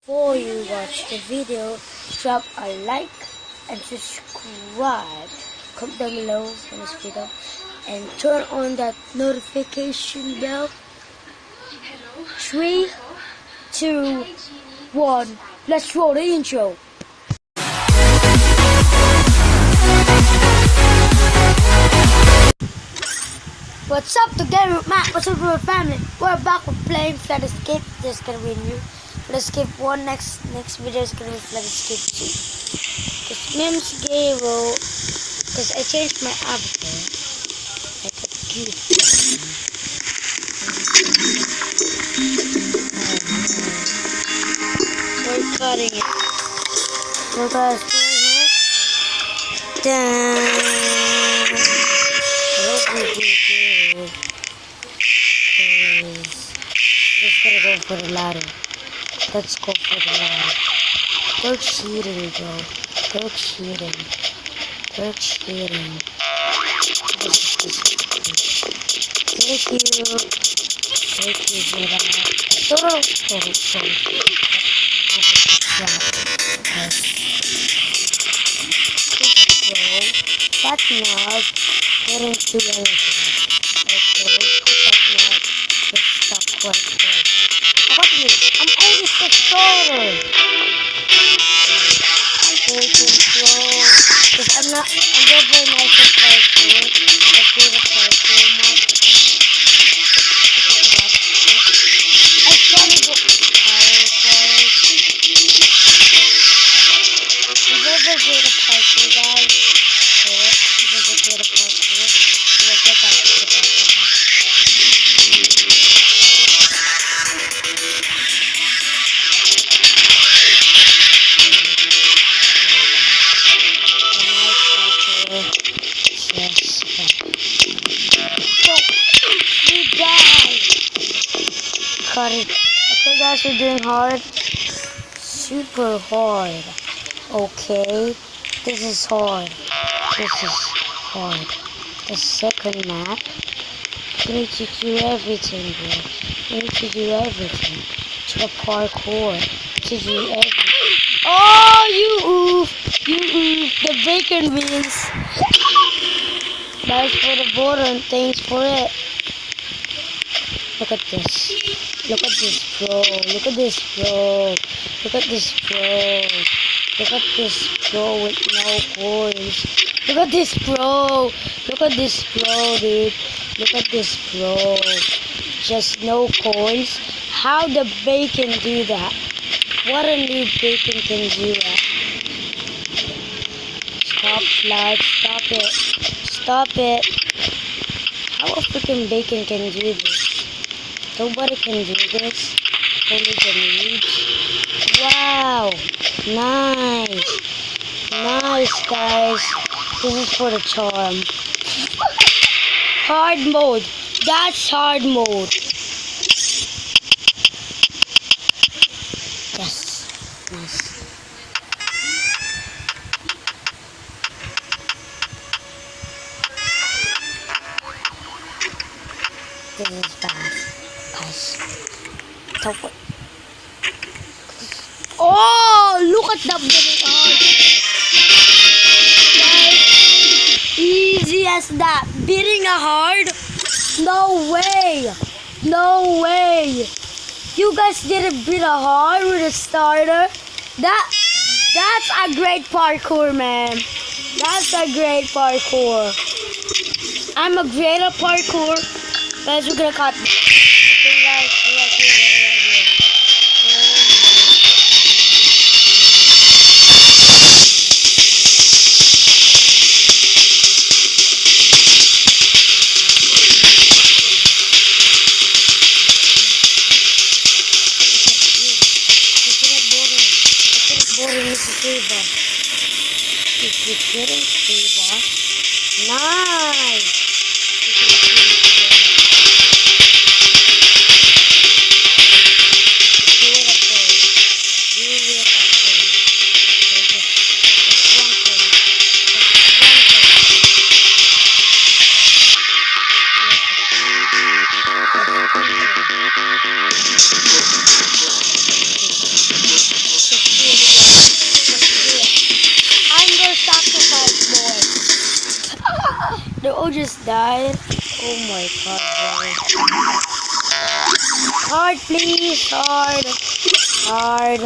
Before you watch the video, drop a like and subscribe. Comment down below on this video and turn on that notification bell. 3, 2, 1. Let's roll the intro. What's up together with Matt? What's up with my family? We're back with playing Flood Escape. This is gonna be new. Flood Escape 1. Next video is gonna be Flood Escape 2. Because Mims Garo, because I changed my avatar. I could cute. We're cutting it. So guys, down. Just gotta go for the ladder. Let's go for the ladder. They're cheating, bro. They're cheating. They're cheating. Thank you. Thank you for that. That's not getting to anything. Okay, that knob is stuck right there. What me? I'm always the starter. I'm taking slow. Because I'm very nice at parkour. I feel the parkour much. I started to parkour. I'm very good at parkour, guys. Cut it. Okay guys, we're doing hard. Super hard. Okay. This is hard. This is hard. The second map. You need to do everything, bro. You need to do everything. To the parkour. To do everything. Oh, you oof. You oof. The bacon beans. Thanks for the border and thanks for it. Look at this. Look at this, bro. Look at this, bro. Look at this, bro. Look at this, bro, with no coins. Look at this, bro. Look at this, bro, dude. Look at this, bro. Just no coins. How the bacon do that? What a new bacon can do that? Stop, Flood. Stop it. Stop it. How a freaking bacon can do this? Nobody can do this. Only the noobs. Wow. Nice. Nice, guys. This is for the charm. Hard mode. That's hard mode. Yes. Nice. This is bad. Guys. Oh, look at that beating hard. Guys, easy as that. Beating a hard? No way. No way. You guys didn't beat a hard with a starter? That's a great parkour, man. That's a great parkour. I'm a great at parkour. Guys, we're gonna cut. Okay, guys, right here. If you couldn't save us, nice. Bro just died. Oh my god, bro. Hard, please. Hard. Hard.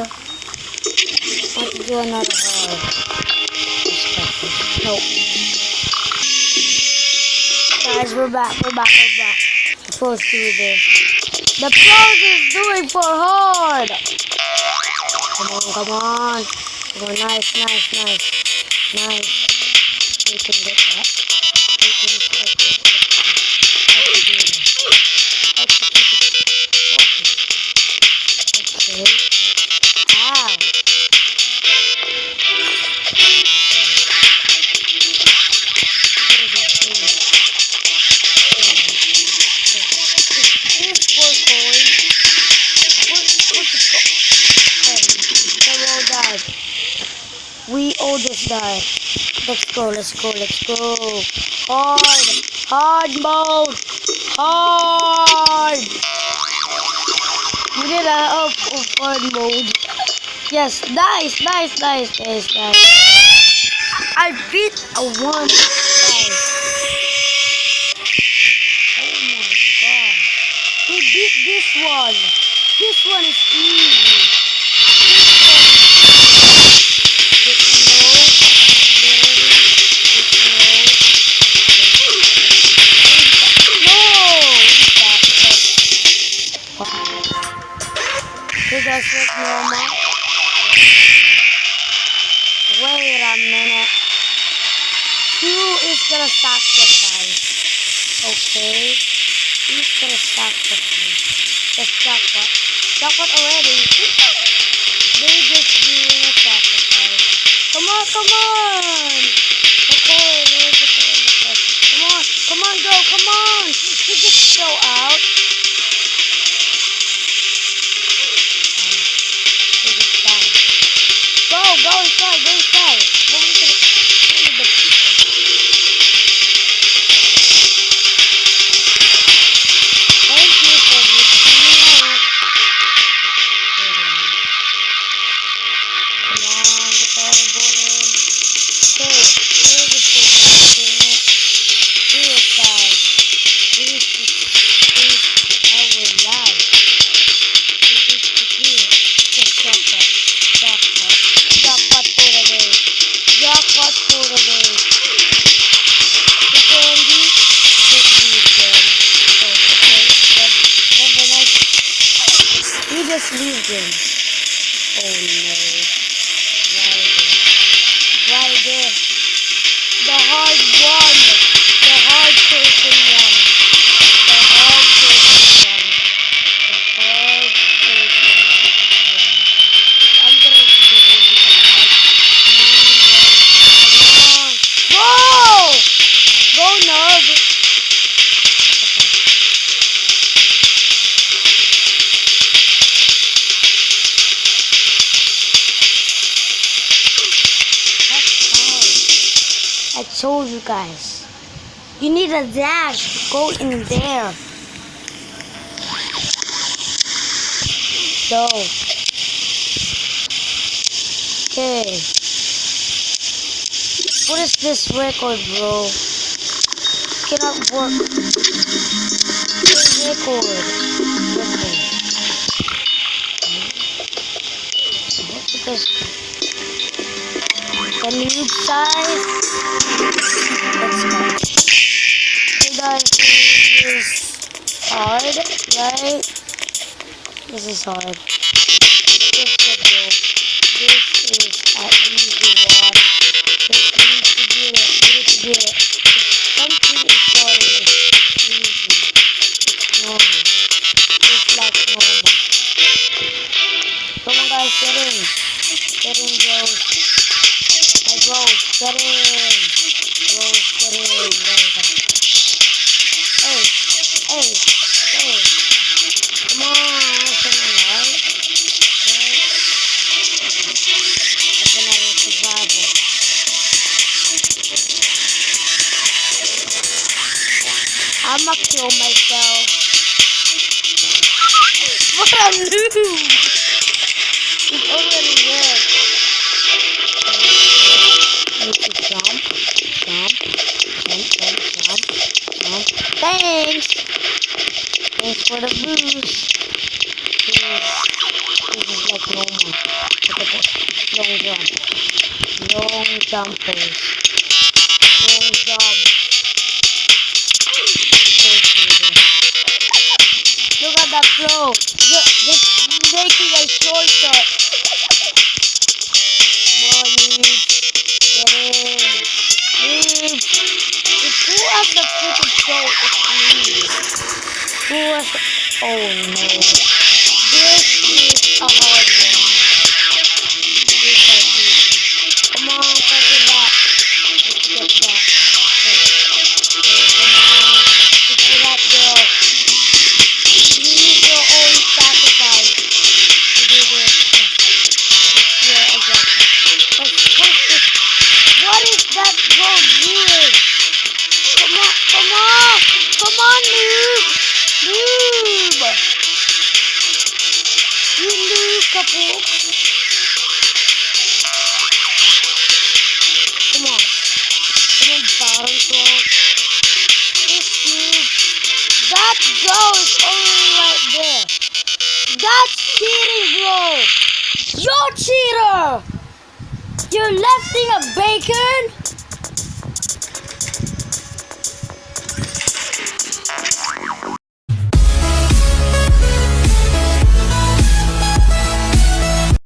Want to do another hard. Nope. Guys, we're back. We're back. We're back. The pros do this. The pros is doing for hard. Come on, come on. Come on, nice, nice, nice. Nice. We can get that. We can get that. How to do this? How to do this? Okay. Ow. What is this doing? Is this for coin? What's it called? They all died. We all just died. Let's go, let's go, let's go. Hard. Hard mode. Hard. We did a hard mode. Yes, nice, nice, nice, nice, nice. I beat a one. Nice. Oh my god. We beat this one. This one is easy. This does look normal. Wait a minute. Who is gonna sacrifice? Okay. Who's gonna sacrifice? Just jackpot. Jackpot already. They just doing a sacrifice. Come on, come on. The coin, where's the coin? Come on, come on, go, come on. You just go out. Go inside, go inside. Go into the people. Thank you for visiting me out. Come on, the cardboard. Okay, here's the thing. Suicide. This is our life. This is the deal. Just jackpot. Jackpot. Jackpot for the day. Jackpot for the day. The candy. Just leave them. Oh, okay. Have a nice. You just leave them. Oh no. Why there? The hard one. The hard person one. The hard person one. The hard person one. I'm gonna do it alive. Come on. Go, nub. I told you guys. You need a dash. Go in there. Go. Okay. What is this record, bro? Cannot work. This record. Okay. What is this? The new size. Let's go. So guys, this is hard, right? This is hard. This is an easy one. Just need to get it. Need to get it. Something is hard and it's easy. It's normal. It's like normal. Come on guys, get in. Get in, bros. My bros, get in. Bros, get in. There we go. Hey, hey, hey. Come on, come on, right? Another survival. I'ma kill myself. What a noob! It's already dead. I need to jump, jump, jump, jump, jump. Thanks. Thanks for the boost. This is like normal. Look at this. Long jump. Long jumpers. Long jump. Look at that flow. Just making a shortcut. Come on, dude. Get in. Dude. Who has the freaking flow? It's me. Who has the... Oh no. This is a hard one. Come on, catch it back. Let's get that. Okay, come on. Just for that girl. You need your own sacrifice to do this. Yeah, exactly. Let's push this. What is that girl doing? Come on, come on. Come on, noob. Noob. You noob couple. Come on. Come on, bottom floor. This noob. That girl is only right there. That's cheating, bro. You're cheater. You're lefting a baker